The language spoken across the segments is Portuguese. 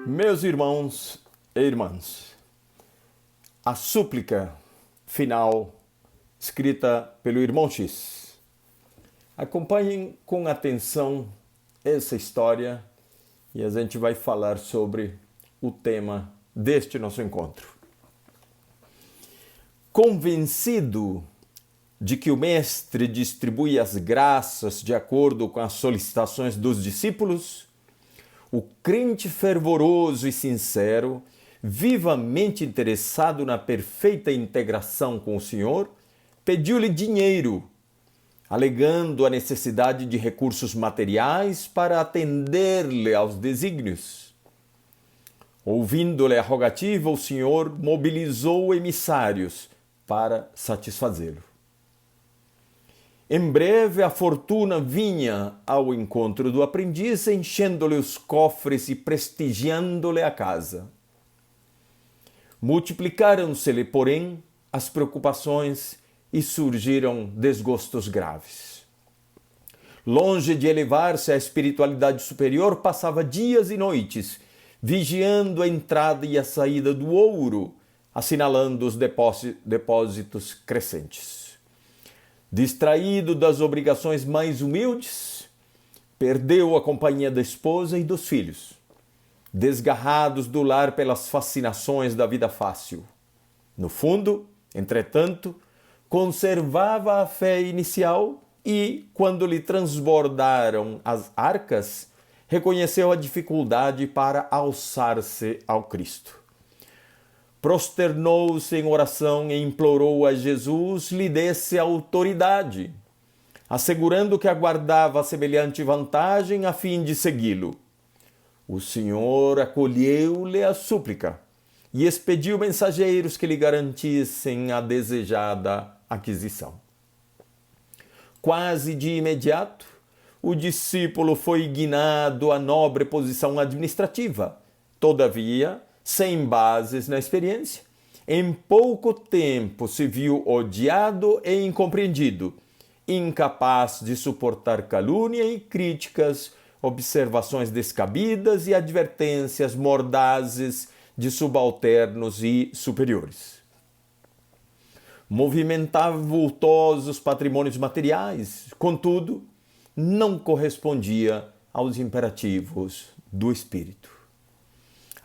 Meus irmãos e irmãs, a súplica final escrita pelo irmão X. Acompanhem com atenção essa história e a gente vai falar sobre o tema deste nosso encontro. Convencido de que o Mestre distribui as graças de acordo com as solicitações dos discípulos, o crente fervoroso e sincero, vivamente interessado na perfeita integração com o Senhor, pediu-lhe dinheiro, alegando a necessidade de recursos materiais para atender-lhe aos desígnios. Ouvindo-lhe a rogativa, o Senhor mobilizou emissários para satisfazê-lo. Em breve, a fortuna vinha ao encontro do aprendiz, enchendo-lhe os cofres e prestigiando-lhe a casa. Multiplicaram-se-lhe, porém, as preocupações e surgiram desgostos graves. Longe de elevar-se à espiritualidade superior, passava dias e noites vigiando a entrada e a saída do ouro, assinalando os depósitos crescentes. Distraído das obrigações mais humildes, perdeu a companhia da esposa e dos filhos, desgarrados do lar pelas fascinações da vida fácil. No fundo, entretanto, conservava a fé inicial e, quando lhe transbordaram as arcas, reconheceu a dificuldade para alçar-se ao Cristo. Prosternou-se em oração e implorou a Jesus lhe desse autoridade, assegurando que aguardava semelhante vantagem a fim de segui-lo. O Senhor acolheu-lhe a súplica e expediu mensageiros que lhe garantissem a desejada aquisição. Quase de imediato, o discípulo foi guinado à nobre posição administrativa. Todavia, sem bases na experiência, em pouco tempo se viu odiado e incompreendido, incapaz de suportar calúnia e críticas, observações descabidas e advertências mordazes de subalternos e superiores. Movimentava vultosos patrimônios materiais, contudo, não correspondia aos imperativos do espírito.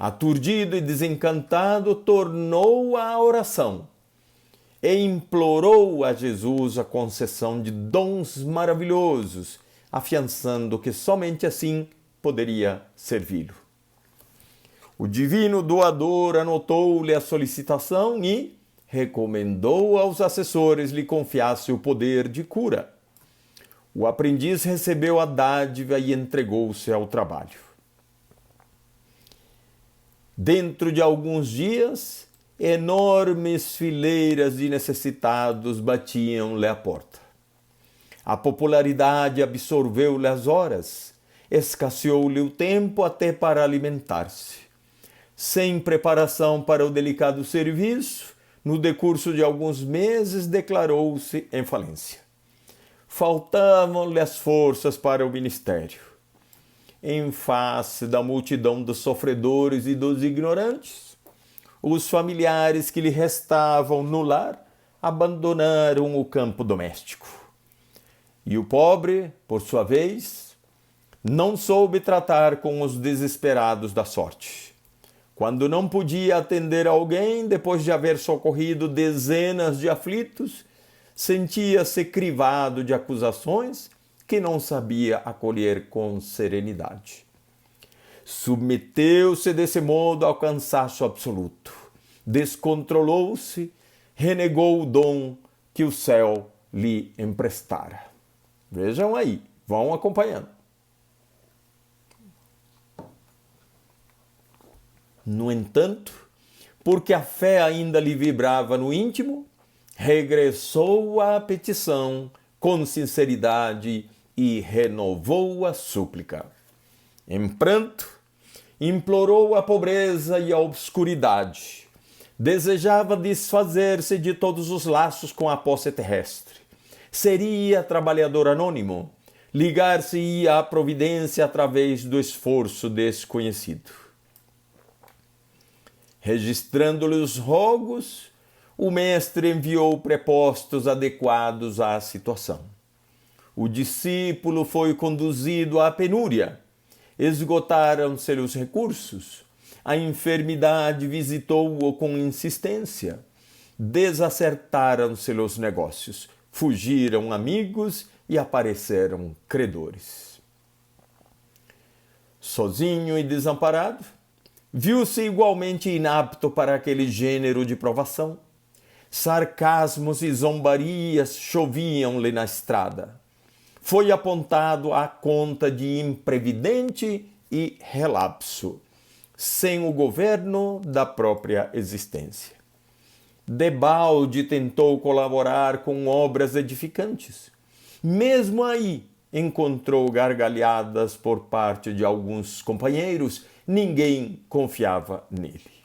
Aturdido e desencantado, tornou à oração e implorou a Jesus a concessão de dons maravilhosos, afiançando que somente assim poderia servi-lo. O divino doador anotou-lhe a solicitação e recomendou aos assessores lhe confiasse o poder de cura. O aprendiz recebeu a dádiva e entregou-se ao trabalho. Dentro de alguns dias, enormes fileiras de necessitados batiam-lhe à porta. A popularidade absorveu-lhe as horas, escasseou-lhe o tempo até para alimentar-se. Sem preparação para o delicado serviço, no decurso de alguns meses declarou-se em falência. Faltavam-lhe as forças para o ministério. Em face da multidão dos sofredores e dos ignorantes, os familiares que lhe restavam no lar abandonaram o campo doméstico. E o pobre, por sua vez, não soube tratar com os desesperados da sorte. Quando não podia atender alguém, depois de haver socorrido dezenas de aflitos, sentia-se crivado de acusações que não sabia acolher com serenidade. Submeteu-se desse modo ao cansaço absoluto. Descontrolou-se, renegou o dom que o céu lhe emprestara. Vejam aí, vão acompanhando. No entanto, porque a fé ainda lhe vibrava no íntimo, regressou à petição com sinceridade e renovou a súplica. Em pranto, implorou a pobreza e a obscuridade. Desejava desfazer-se de todos os laços com a posse terrestre. Seria trabalhador anônimo. Ligar-se-ia à providência através do esforço desconhecido. Registrando-lhe os rogos, o mestre enviou prepostos adequados à situação. O discípulo foi conduzido à penúria. Esgotaram-se os recursos. A enfermidade visitou-o com insistência. Desacertaram-se os negócios. Fugiram amigos e apareceram credores. Sozinho e desamparado, viu-se igualmente inapto para aquele gênero de provação. Sarcasmos e zombarias choviam-lhe na estrada. Foi apontado à conta de imprevidente e relapso, sem o governo da própria existência. Debalde tentou colaborar com obras edificantes. Mesmo aí encontrou gargalhadas por parte de alguns companheiros. Ninguém confiava nele.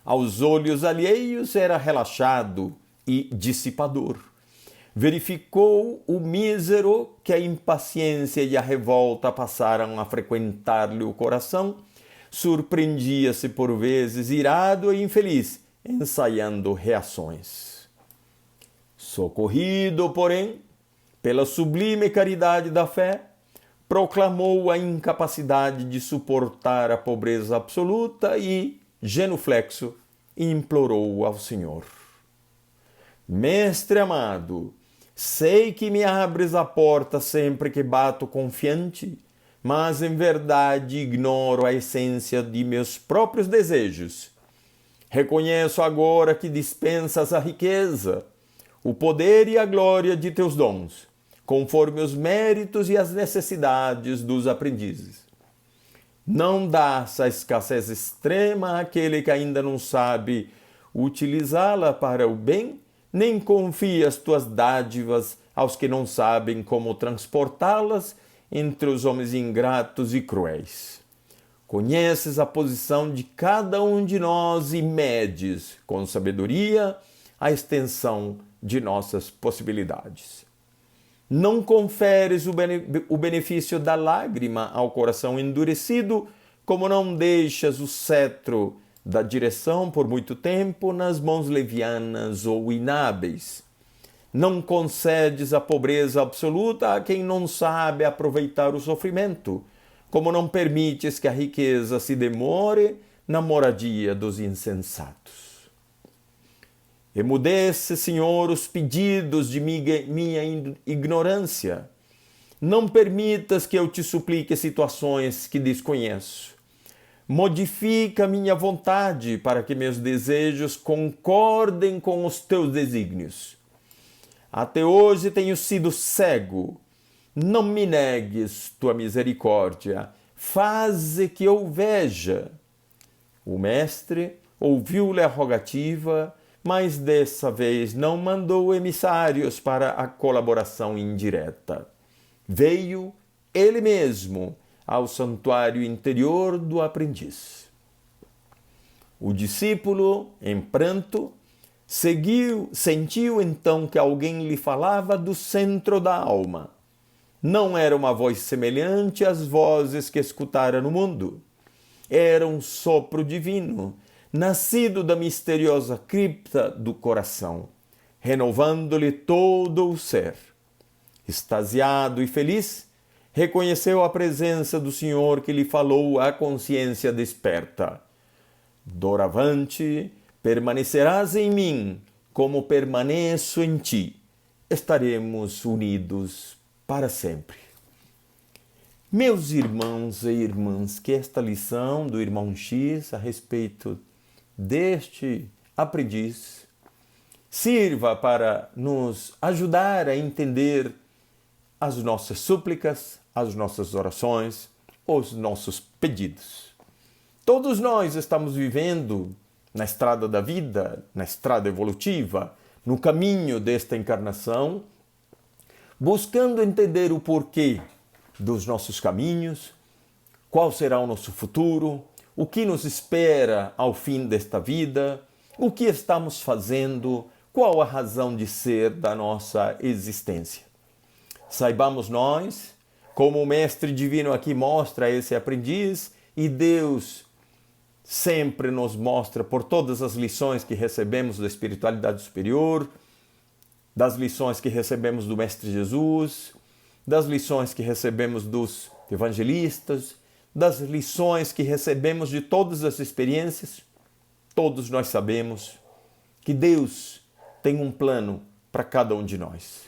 Aos olhos alheios era relaxado e dissipador. Verificou o mísero que a impaciência e a revolta passaram a frequentar-lhe o coração. Surpreendia-se por vezes irado e infeliz, ensaiando reações. Socorrido, porém, pela sublime caridade da fé, proclamou a incapacidade de suportar a pobreza absoluta e, genuflexo, implorou ao Senhor: Mestre amado, sei que me abres a porta sempre que bato confiante, mas em verdade ignoro a essência de meus próprios desejos. Reconheço agora que dispensas a riqueza, o poder e a glória de teus dons, conforme os méritos e as necessidades dos aprendizes. Não dás a escassez extrema àquele que ainda não sabe utilizá-la para o bem, nem confias tuas dádivas aos que não sabem como transportá-las entre os homens ingratos e cruéis. Conheces a posição de cada um de nós e medes, com sabedoria, a extensão de nossas possibilidades. Não conferes o benefício da lágrima ao coração endurecido, como não deixas o cetro da direção por muito tempo nas mãos levianas ou inábeis. Não concedes a pobreza absoluta a quem não sabe aproveitar o sofrimento, como não permites que a riqueza se demore na moradia dos insensatos. Emudece, Senhor, os pedidos de minha ignorância. Não permitas que eu te suplique situações que desconheço. Modifica minha vontade para que meus desejos concordem com os teus desígnios. Até hoje tenho sido cego. Não me negues tua misericórdia. Faze que eu veja. O mestre ouviu-lhe a rogativa, mas dessa vez não mandou emissários para a colaboração indireta. Veio ele mesmo ao santuário interior do aprendiz. O discípulo, em pranto, sentiu então que alguém lhe falava do centro da alma. Não era uma voz semelhante às vozes que escutara no mundo. Era um sopro divino, nascido da misteriosa cripta do coração, renovando-lhe todo o ser. Extasiado e feliz, reconheceu a presença do Senhor que lhe falou à consciência desperta. Doravante, permanecerás em mim, como permaneço em ti. Estaremos unidos para sempre. Meus irmãos e irmãs, que esta lição do irmão X a respeito deste aprendiz sirva para nos ajudar a entender as nossas súplicas, as nossas orações, os nossos pedidos. Todos nós estamos vivendo na estrada da vida, na estrada evolutiva, no caminho desta encarnação, buscando entender o porquê dos nossos caminhos, qual será o nosso futuro, o que nos espera ao fim desta vida, o que estamos fazendo, qual a razão de ser da nossa existência. Saibamos nós, como o Mestre Divino aqui mostra a esse aprendiz, e Deus sempre nos mostra, por todas as lições que recebemos da espiritualidade superior, das lições que recebemos do Mestre Jesus, das lições que recebemos dos evangelistas, das lições que recebemos de todas as experiências, todos nós sabemos que Deus tem um plano para cada um de nós.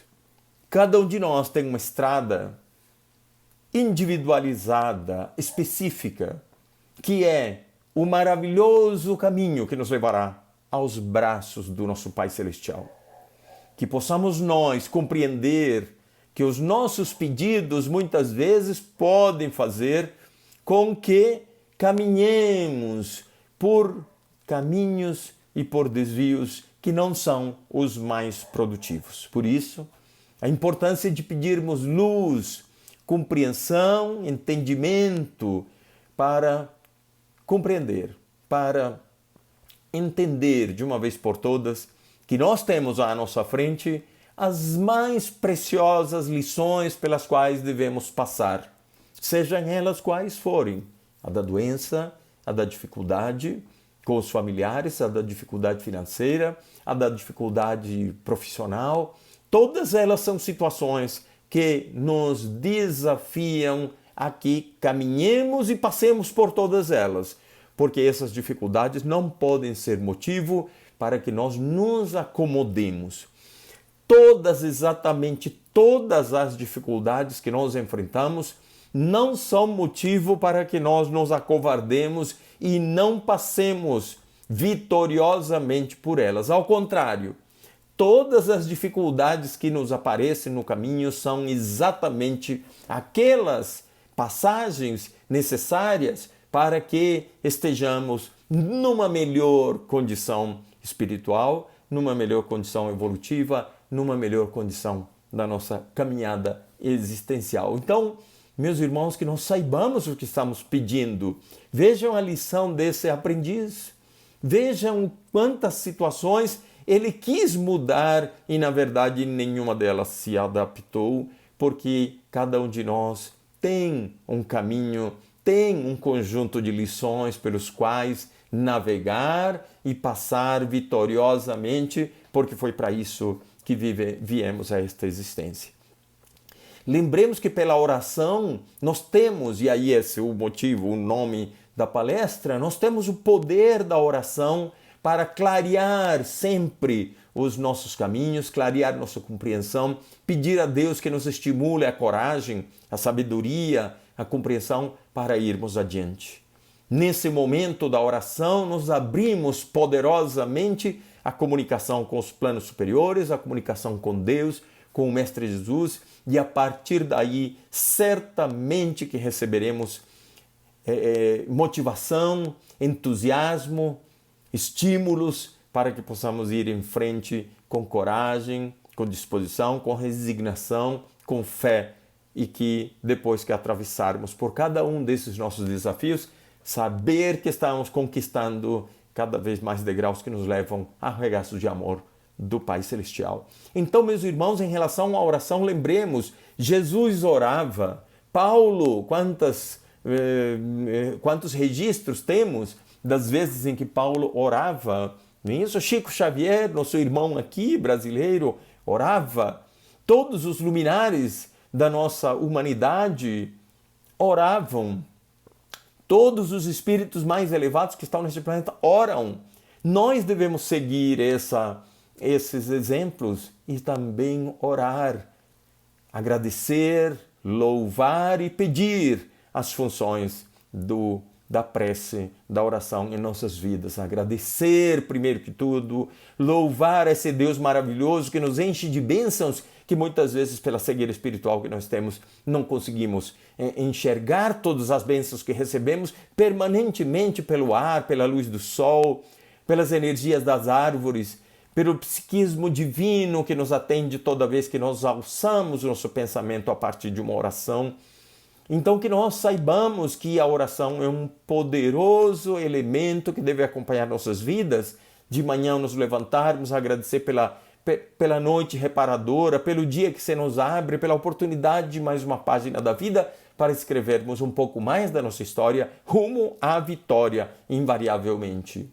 Cada um de nós tem uma estrada individualizada, específica, que é o maravilhoso caminho que nos levará aos braços do nosso Pai Celestial. Que possamos nós compreender que os nossos pedidos muitas vezes podem fazer com que caminhemos por caminhos e por desvios que não são os mais produtivos. Por isso, a importância de pedirmos luz, compreensão, entendimento para compreender, para entender de uma vez por todas que nós temos à nossa frente as mais preciosas lições pelas quais devemos passar, sejam elas quais forem, a da doença, a da dificuldade com os familiares, a da dificuldade financeira, a da dificuldade profissional. Todas elas são situações que nos desafiam a que caminhemos e passemos por todas elas, porque essas dificuldades não podem ser motivo para que nós nos acomodemos. Exatamente todas as dificuldades que nós enfrentamos não são motivo para que nós nos acovardemos e não passemos vitoriosamente por elas. Ao contrário, todas as dificuldades que nos aparecem no caminho são exatamente aquelas passagens necessárias para que estejamos numa melhor condição espiritual, numa melhor condição evolutiva, numa melhor condição da nossa caminhada existencial. Então, meus irmãos, que nós saibamos o que estamos pedindo. Vejam a lição desse aprendiz. Vejam quantas situações ele quis mudar e, na verdade, nenhuma delas se adaptou, porque cada um de nós tem um caminho, tem um conjunto de lições pelos quais navegar e passar vitoriosamente, porque foi para isso que viemos a esta existência. Lembremos que pela oração nós temos, e aí esse é o motivo, o nome da palestra, nós temos o poder da oração para clarear sempre os nossos caminhos, clarear nossa compreensão, pedir a Deus que nos estimule a coragem, a sabedoria, a compreensão para irmos adiante. Nesse momento da oração, nos abrimos poderosamente à comunicação com os planos superiores, à comunicação com Deus, com o Mestre Jesus, e a partir daí, certamente que receberemos motivação, entusiasmo, estímulos para que possamos ir em frente com coragem, com disposição, com resignação, com fé, e que depois que atravessarmos por cada um desses nossos desafios, saber que estamos conquistando cada vez mais degraus que nos levam a regaços de amor do Pai Celestial. Então, meus irmãos, em relação à oração, lembremos, Jesus orava. Paulo, quantos registros temos das vezes em que Paulo orava? Isso, Chico Xavier, nosso irmão aqui, brasileiro, orava. Todos os luminares da nossa humanidade oravam. Todos os espíritos mais elevados que estão neste planeta oram. Nós devemos seguir esses exemplos e também orar, agradecer, louvar e pedir as funções da prece, da oração em nossas vidas. Agradecer, primeiro que tudo, louvar esse Deus maravilhoso que nos enche de bênçãos que muitas vezes, pela cegueira espiritual que nós temos, não conseguimos enxergar todas as bênçãos que recebemos permanentemente pelo ar, pela luz do sol, pelas energias das árvores, pelo psiquismo divino que nos atende toda vez que nós alçamos nosso pensamento a partir de uma oração. Então, que nós saibamos que a oração é um poderoso elemento que deve acompanhar nossas vidas. De manhã nos levantarmos, agradecer pela noite reparadora, pelo dia que se nos abre, pela oportunidade de mais uma página da vida, para escrevermos um pouco mais da nossa história rumo à vitória, invariavelmente.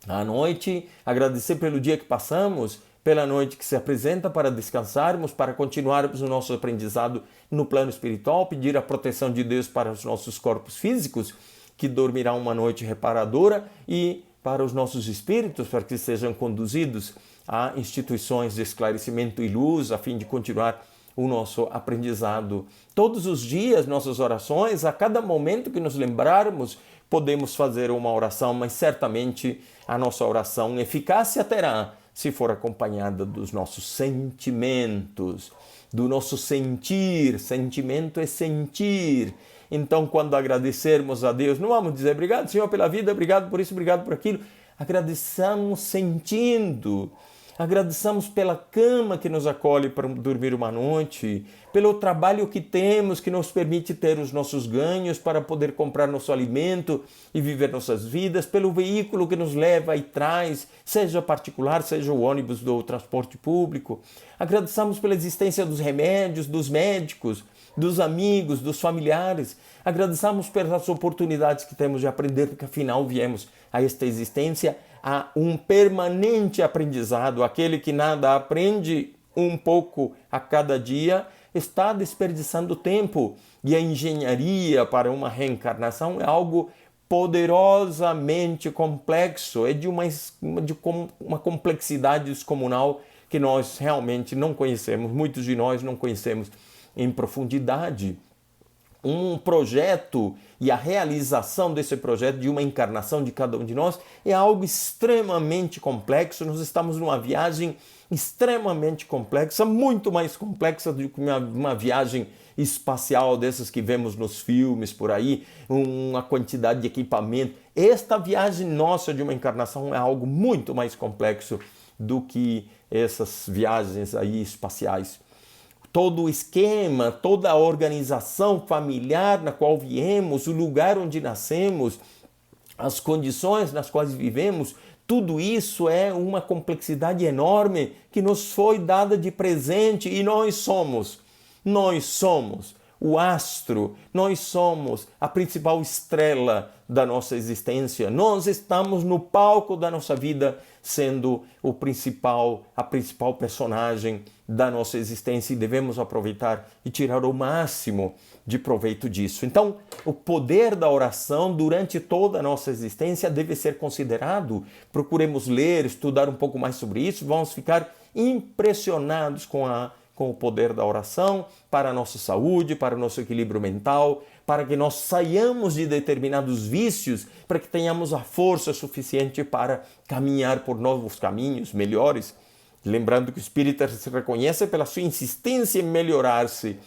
À noite, agradecer pelo dia que passamos, pela noite que se apresenta para descansarmos, para continuarmos o nosso aprendizado no plano espiritual, pedir a proteção de Deus para os nossos corpos físicos, que dormirá uma noite reparadora, e para os nossos espíritos, para que sejam conduzidos a instituições de esclarecimento e luz, a fim de continuar o nosso aprendizado. Todos os dias, nossas orações, a cada momento que nos lembrarmos, podemos fazer uma oração, mas certamente a nossa oração eficácia terá se for acompanhada dos nossos sentimentos, do nosso sentir. Sentimento é sentir. Então, quando agradecermos a Deus, não vamos dizer obrigado, Senhor, pela vida, obrigado por isso, obrigado por aquilo. Agradeçamos sentindo. Agradeçamos pela cama que nos acolhe para dormir uma noite, pelo trabalho que temos, que nos permite ter os nossos ganhos para poder comprar nosso alimento e viver nossas vidas, pelo veículo que nos leva e traz, seja particular, seja o ônibus do transporte público. Agradeçamos pela existência dos remédios, dos médicos, dos amigos, dos familiares. Agradeçamos pelas oportunidades que temos de aprender, porque afinal viemos a esta existência a um permanente aprendizado. Aquele que nada aprende um pouco a cada dia está desperdiçando tempo. E a engenharia para uma reencarnação é algo poderosamente complexo, é de uma complexidade descomunal que nós realmente não conhecemos, muitos de nós não conhecemos em profundidade. Um projeto e a realização desse projeto de uma encarnação de cada um de nós é algo extremamente complexo. Nós estamos numa viagem extremamente complexa, muito mais complexa do que uma viagem espacial dessas que vemos nos filmes por aí, uma quantidade de equipamento. Esta viagem nossa de uma encarnação é algo muito mais complexo do que essas viagens aí espaciais. Todo o esquema, toda a organização familiar na qual viemos, o lugar onde nascemos, as condições nas quais vivemos, tudo isso é uma complexidade enorme que nos foi dada de presente, e nós somos o astro, nós somos a principal estrela da nossa existência. Nós estamos no palco da nossa vida, sendo a principal personagem da nossa existência, e devemos aproveitar e tirar o máximo de proveito disso. Então, o poder da oração durante toda a nossa existência deve ser considerado. Procuremos ler, estudar um pouco mais sobre isso, vamos ficar impressionados com o poder da oração para a nossa saúde, para o nosso equilíbrio mental, para que nós saiamos de determinados vícios, para que tenhamos a força suficiente para caminhar por novos caminhos melhores. Lembrando que o espírita se reconhece pela sua insistência em melhorar-se.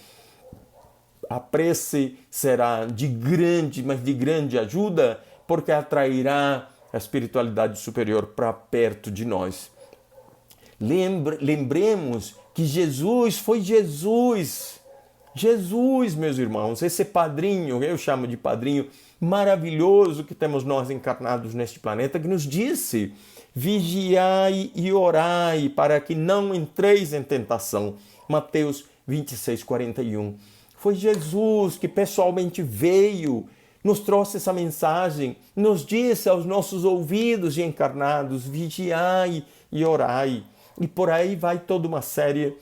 A prece será de grande ajuda, porque atrairá a espiritualidade superior para perto de nós. Lembremos que Jesus foi Jesus. Jesus, meus irmãos, esse padrinho, eu chamo de padrinho maravilhoso que temos nós encarnados neste planeta, que nos disse: vigiai e orai para que não entreis em tentação. Mateus 26:41. Foi Jesus que pessoalmente veio, nos trouxe essa mensagem, nos disse aos nossos ouvidos de encarnados: vigiai e orai. E por aí vai toda uma série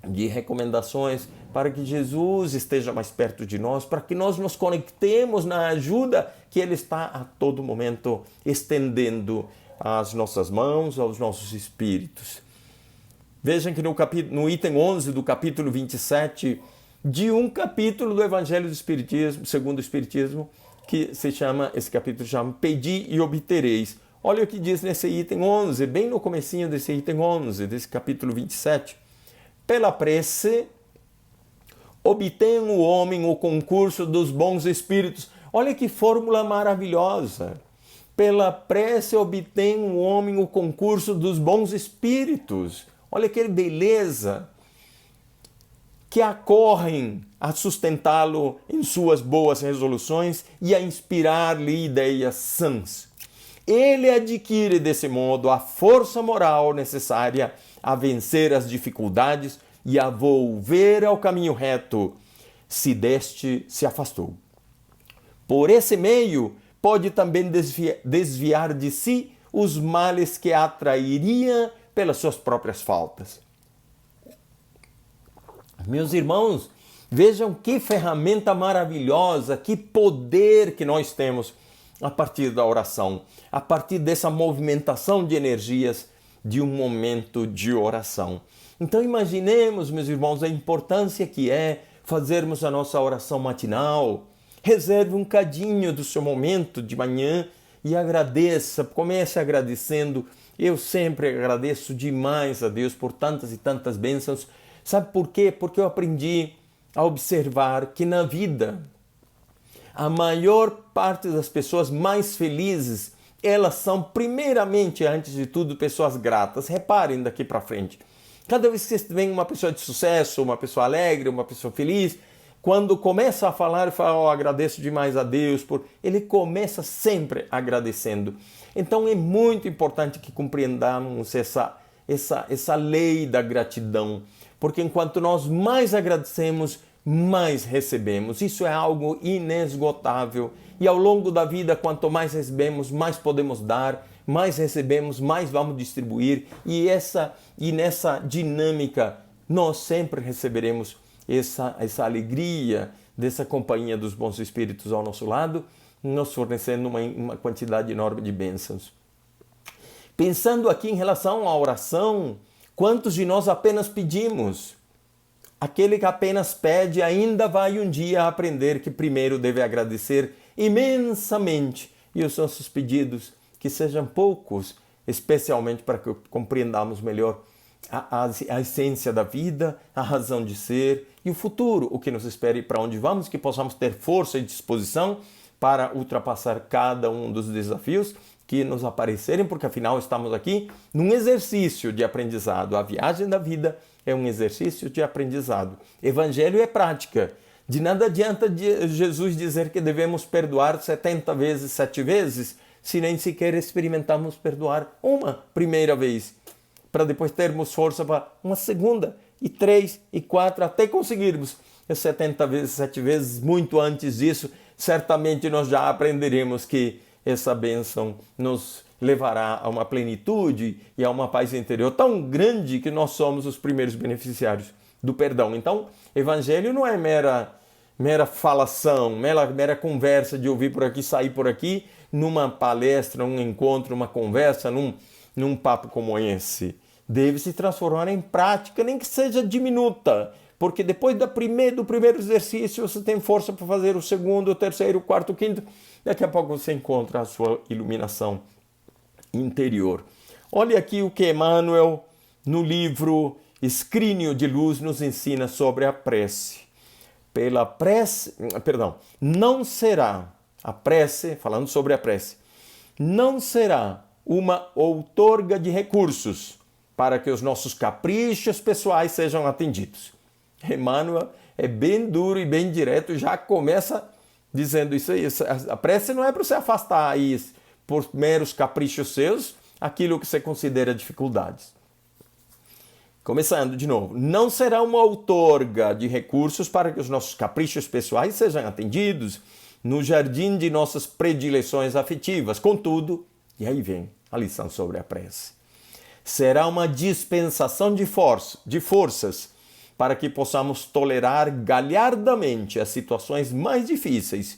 de recomendações para que Jesus esteja mais perto de nós, para que nós nos conectemos na ajuda que Ele está a todo momento estendendo às nossas mãos, aos nossos espíritos. Vejam que no item 11 do capítulo 27, de um capítulo do Evangelho do Espiritismo, segundo o Espiritismo, que esse capítulo se chama Pedi e Obtereis. Olha o que diz nesse item 11, bem no comecinho desse item 11, desse capítulo 27. Pela prece, obtém o homem o concurso dos bons espíritos. Olha que fórmula maravilhosa. Pela prece, obtém o homem o concurso dos bons espíritos. Olha que beleza. Que acorrem a sustentá-lo em suas boas resoluções e a inspirar-lhe ideias sãs. Ele adquire, desse modo, a força moral necessária a vencer as dificuldades e a volver ao caminho reto, se deste se afastou. Por esse meio, pode também desviar de si os males que atrairia pelas suas próprias faltas. Meus irmãos, vejam que ferramenta maravilhosa, que poder que nós temos a partir da oração, a partir dessa movimentação de energias de um momento de oração. Então imaginemos, meus irmãos, a importância que é fazermos a nossa oração matinal. Reserve um cadinho do seu momento de manhã e agradeça, comece agradecendo. Eu sempre agradeço demais a Deus por tantas e tantas bênçãos. Sabe por quê? Porque eu aprendi a observar que na vida a maior parte das pessoas mais felizes, elas são primeiramente, antes de tudo, pessoas gratas. Reparem daqui para frente. Cada vez que você vem uma pessoa de sucesso, uma pessoa alegre, uma pessoa feliz, quando começa a falar e fala, agradeço demais a Deus, ele começa sempre agradecendo. Então é muito importante que compreendamos essa lei da gratidão, porque enquanto nós mais agradecemos, mais recebemos. Isso é algo inesgotável. E ao longo da vida, quanto mais recebemos, mais podemos dar, mais recebemos, mais vamos distribuir. E nessa dinâmica, nós sempre receberemos essa alegria dessa companhia dos bons espíritos ao nosso lado, nos fornecendo uma quantidade enorme de bênçãos. Pensando aqui em relação à oração, quantos de nós apenas pedimos? Aquele que apenas pede ainda vai um dia aprender que primeiro deve agradecer imensamente, e os nossos pedidos que sejam poucos, especialmente para que compreendamos melhor a essência da vida, a razão de ser e o futuro, o que nos espera e para onde vamos, que possamos ter força e disposição para ultrapassar cada um dos desafios que nos aparecerem, porque afinal estamos aqui num exercício de aprendizado. A viagem da vida é um exercício de aprendizado. Evangelho é prática. De nada adianta Jesus dizer que devemos perdoar 70 vezes, 7 vezes, se nem sequer experimentamos perdoar uma primeira vez, para depois termos força para uma segunda, e 3, e 4, até conseguirmos 70 vezes, 7 vezes. Muito antes disso, certamente nós já aprenderemos que essa bênção nos levará a uma plenitude e a uma paz interior tão grande que nós somos os primeiros beneficiários do perdão. Então, evangelho não é mera falação, mera conversa de ouvir por aqui, sair por aqui, numa palestra, num encontro, numa conversa, num papo como esse. Deve se transformar em prática, nem que seja diminuta, porque depois do primeiro exercício você tem força para fazer o segundo, o terceiro, o quarto, o quinto. Daqui a pouco você encontra a sua iluminação interior. Olha aqui o que Emmanuel, no livro Escrínio de Luz, nos ensina sobre a prece. Não será a prece, falando sobre a prece, não será uma outorga de recursos para que os nossos caprichos pessoais sejam atendidos. Emmanuel é bem duro e bem direto, já começa dizendo isso aí. A prece não é para você afastar aí, por meros caprichos seus, aquilo que você considera dificuldades. Começando de novo. Não será uma outorga de recursos para que os nossos caprichos pessoais sejam atendidos no jardim de nossas predileções afetivas. Contudo, e aí vem a lição sobre a prece, será uma dispensação de forças para que possamos tolerar galhardamente as situações mais difíceis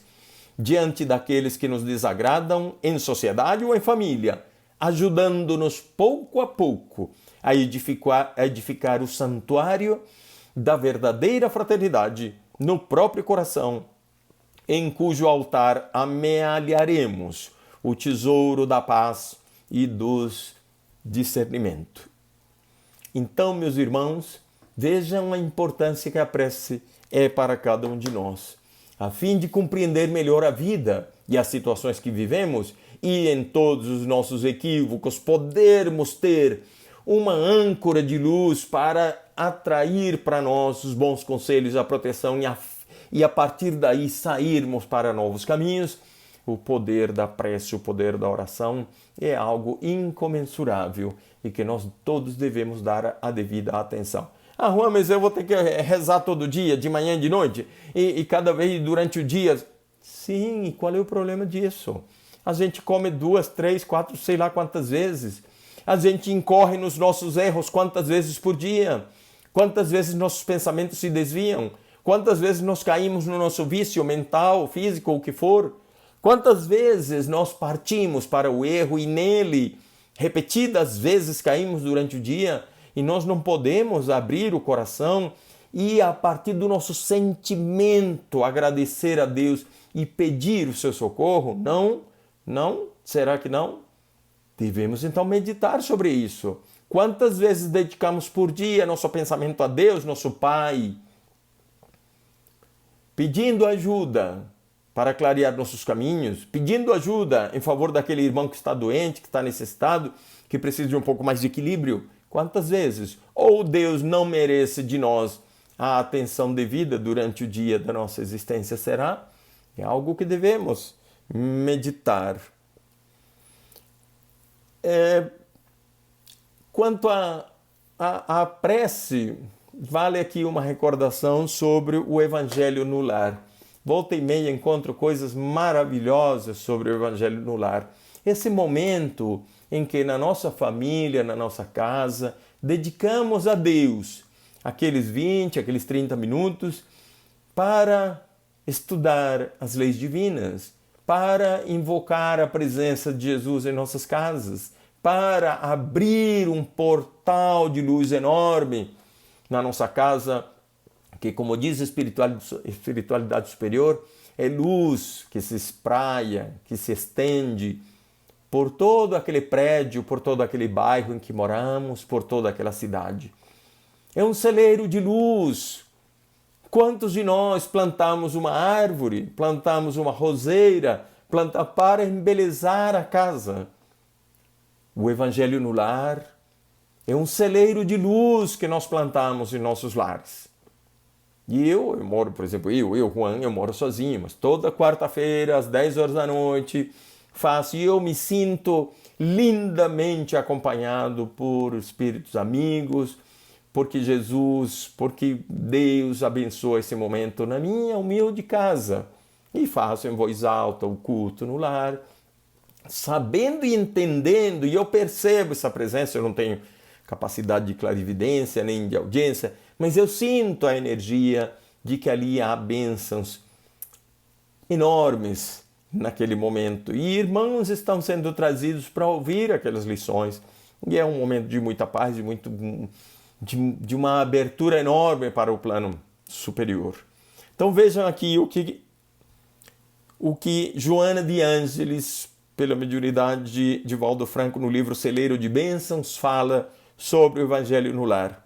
diante daqueles que nos desagradam em sociedade ou em família, ajudando-nos pouco a pouco a edificar o santuário da verdadeira fraternidade no próprio coração, em cujo altar amealharemos o tesouro da paz e dos discernimento. Então, meus irmãos, vejam a importância que a prece é para cada um de nós, a fim de compreender melhor a vida e as situações que vivemos e em todos os nossos equívocos podermos ter uma âncora de luz para atrair para nós os bons conselhos, a proteção e a partir daí sairmos para novos caminhos. O poder da prece, o poder da oração é algo incomensurável e que nós todos devemos dar a devida atenção. Ah, Juan, mas eu vou ter que rezar todo dia, de manhã e de noite, e cada vez durante o dia. Sim, e qual é o problema disso? A gente come 2, 3, 4, sei lá quantas vezes. A gente incorre nos nossos erros quantas vezes por dia? Quantas vezes nossos pensamentos se desviam? Quantas vezes nós caímos no nosso vício mental, físico, o que for? Quantas vezes nós partimos para o erro e nele, repetidas vezes caímos durante o dia e nós não podemos abrir o coração e a partir do nosso sentimento agradecer a Deus e pedir o seu socorro? Não? Não? Será que não? Devemos então meditar sobre isso. Quantas vezes dedicamos por dia nosso pensamento a Deus, nosso Pai, pedindo ajuda para clarear nossos caminhos, pedindo ajuda em favor daquele irmão que está doente, que está necessitado, que precisa de um pouco mais de equilíbrio? Quantas vezes? Ou Deus não merece de nós a atenção devida durante o dia da nossa existência? Será? É algo que devemos meditar. Quanto à prece, vale aqui uma recordação sobre o Evangelho no lar. Volta e meia encontro coisas maravilhosas sobre o Evangelho no lar. Esse momento em que na nossa família, na nossa casa, dedicamos a Deus aqueles 20, aqueles 30 minutos para estudar as leis divinas, para invocar a presença de Jesus em nossas casas, para abrir um portal de luz enorme na nossa casa, que, como diz a espiritualidade superior, é luz que se espraia, que se estende por todo aquele prédio, por todo aquele bairro em que moramos, por toda aquela cidade. É um celeiro de luz. Quantos de nós plantamos uma árvore, plantamos uma roseira, para embelezar a casa? O Evangelho no lar é um celeiro de luz que nós plantamos em nossos lares. E eu moro, por exemplo, Juan, eu moro sozinho, mas toda quarta-feira, às 10 horas da noite, faço e eu me sinto lindamente acompanhado por espíritos amigos, porque Deus abençoa esse momento na minha humilde casa. E faço em voz alta o culto no lar, sabendo e entendendo, e eu percebo essa presença, eu não tenho capacidade de clarividência nem de audiência, mas eu sinto a energia de que ali há bênçãos enormes naquele momento. E irmãos estão sendo trazidos para ouvir aquelas lições. E é um momento de muita paz, de uma abertura enorme para o plano superior. Então vejam aqui o que Joana de Ângeles, pela mediunidade de Valdo Franco, no livro Celeiro de Bênçãos, fala sobre o Evangelho no lar.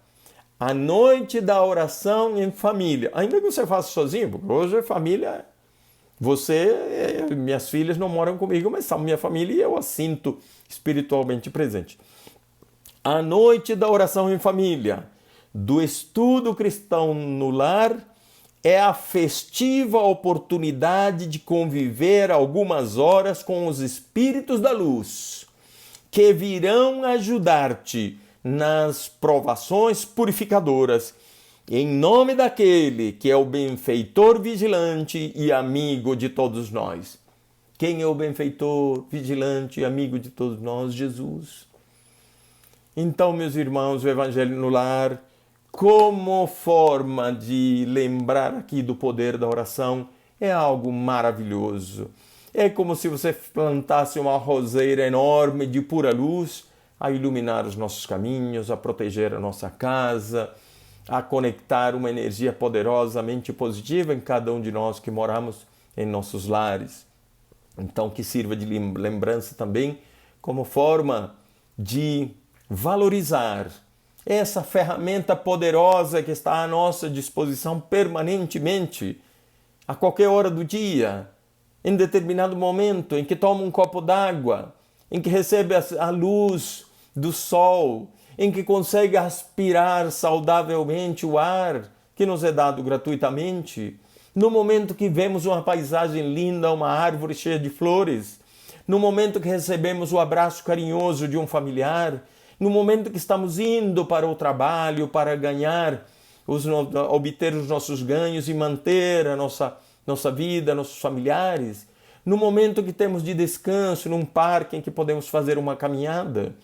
A noite da oração em família. Ainda que você faça sozinho, porque hoje a família... minhas filhas não moram comigo, mas são minha família e eu as sinto espiritualmente presente. A noite da oração em família, do estudo cristão no lar, é a festiva oportunidade de conviver algumas horas com os espíritos da luz, que virão ajudar-te nas provações purificadoras, em nome daquele que é o benfeitor vigilante e amigo de todos nós. Quem é o benfeitor vigilante e amigo de todos nós? Jesus. Então, meus irmãos, o Evangelho no lar, como forma de lembrar aqui do poder da oração, é algo maravilhoso. É como se você plantasse uma roseira enorme de pura luz a iluminar os nossos caminhos, a proteger a nossa casa, a conectar uma energia poderosamente positiva em cada um de nós que moramos em nossos lares. Então, que sirva de lembrança também como forma de valorizar essa ferramenta poderosa que está à nossa disposição permanentemente, a qualquer hora do dia, em determinado momento em que toma um copo d'água, em que recebe a luz do sol, em que consegue aspirar saudavelmente o ar que nos é dado gratuitamente, no momento que vemos uma paisagem linda, uma árvore cheia de flores, no momento que recebemos o abraço carinhoso de um familiar, no momento que estamos indo para o trabalho para ganhar, obter os nossos ganhos e manter a nossa vida, nossos familiares, no momento que temos de descanso, num parque em que podemos fazer uma caminhada,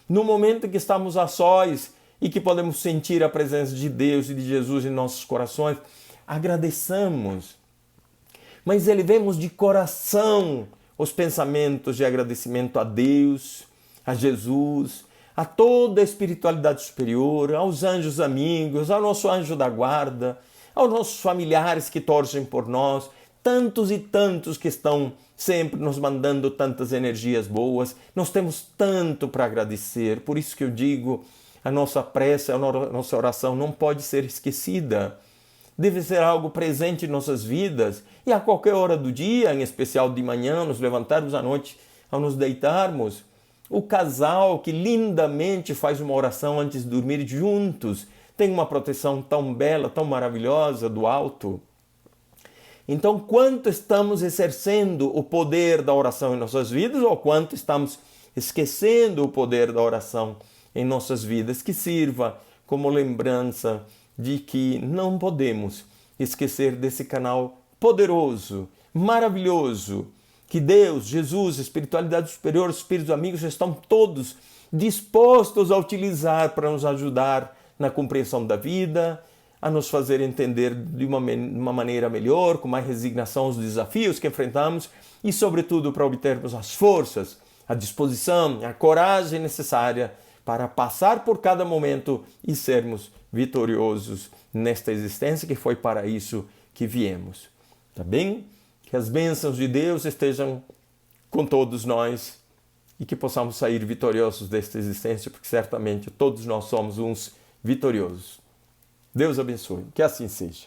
no momento que estamos a sós e que podemos sentir a presença de Deus e de Jesus em nossos corações, agradeçamos. Mas elevemos de coração os pensamentos de agradecimento a Deus, a Jesus, a toda a espiritualidade superior, aos anjos amigos, ao nosso anjo da guarda, aos nossos familiares que torcem por nós, tantos e tantos que estão sempre nos mandando tantas energias boas. Nós temos tanto para agradecer, por isso que eu digo, a nossa prece, a nossa oração não pode ser esquecida. Deve ser algo presente em nossas vidas e a qualquer hora do dia, em especial de manhã, nos levantarmos à noite, ao nos deitarmos. O casal que lindamente faz uma oração antes de dormir juntos tem uma proteção tão bela, tão maravilhosa do alto. Então, quanto estamos exercendo o poder da oração em nossas vidas ou quanto estamos esquecendo o poder da oração em nossas vidas, que sirva como lembrança de que não podemos esquecer desse canal poderoso, maravilhoso, que Deus, Jesus, a espiritualidade superior, os espíritos amigos estão todos dispostos a utilizar para nos ajudar na compreensão da vida, a nos fazer entender de uma maneira melhor, com mais resignação os desafios que enfrentamos e, sobretudo, para obtermos as forças, a disposição, a coragem necessária para passar por cada momento e sermos vitoriosos nesta existência, que foi para isso que viemos. Tá bem? Que as bênçãos de Deus estejam com todos nós e que possamos sair vitoriosos desta existência, porque certamente todos nós somos uns vitoriosos. Deus abençoe. Que assim seja.